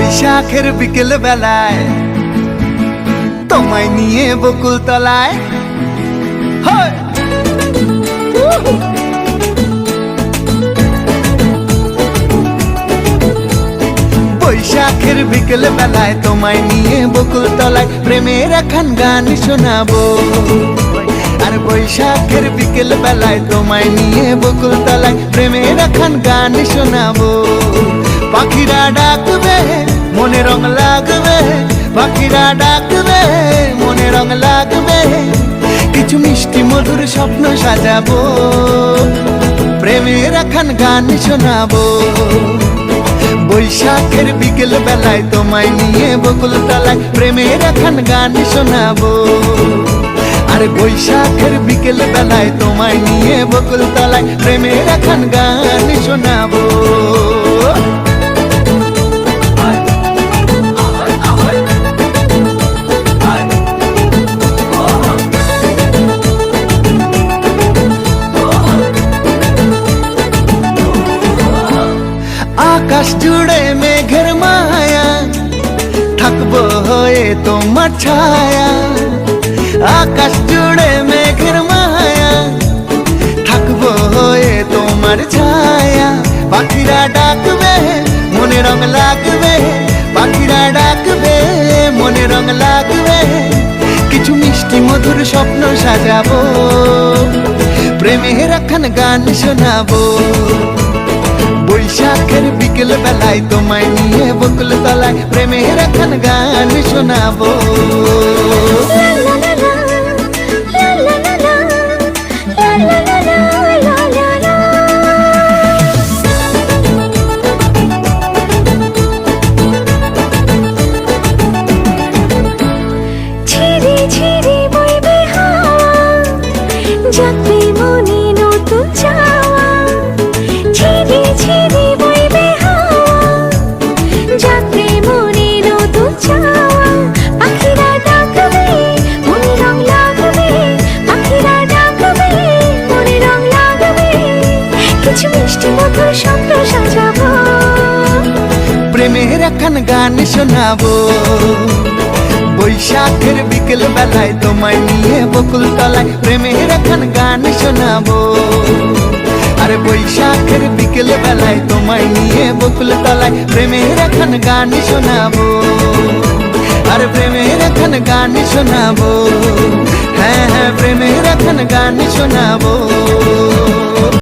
বৈশাখের বিকেল বেলায় তোমায় নিয়ে বকুল তলায় বৈশাখের বিকেল বেলায় তোমায় নিয়ে বকুল তলায় প্রেমের একখান গান শোনাবো। আর বৈশাখের বিকেল বেলায় তোমায় নিয়ে বকুল তলায় প্রেমের একখান গান শোনাবো। পাখিরা ডাকবে মনে রং লাগবে, পাখিরা ডাকবে মনে রং লাগবে, কিছু মিষ্টি মধুর স্বপ্ন সাজাবো, প্রেমের একখান গান শোনাবো। বৈশাখের বিকেল বেলায় তোমায় নিয়ে বকুল তলায় প্রেমের একখান গান শোনাবো। আর বৈশাখের বিকেল বেলায় তোমায় নিয়ে বকুল তলায় প্রেমের একখান গান শোনাবো। আকাশ জুড়ে মেঘের মায়া, থাকবো হয়ে তোমার ছায়া। আকাশ জুড়ে মেঘের মায়া, থাকবো হয়ে তোমার ছায়া। পাখিরা ডাকবে মনে রং লাগবে, পাখিরা ডাকবে মনে রং লাগবে, কিছু মিষ্টি মধুর স্বপ্ন সাজাবো, প্রেমের একখান গান শোনাবো। বৈশাখের বিকেল বেলায় তোমায় নিয়ে বকুল তলায় প্রেমের একখান গান শোনাবো। প্রেমের একখান গান শোনাবো। বৈশাখের বিকেল বেলায় তোমায় নিয়ে বকুল তলায় প্রেমের একখান গান শোনাবো। আর বৈশাখের বিকেল বেলায় তোমায় নিয়ে বকুল তলায় প্রেমের একখান গান শোনাবো। আর প্রেমের একখান গান শোনাবো, হ্যাঁ হ্যাঁ প্রেমের একখান গান শোনাবো।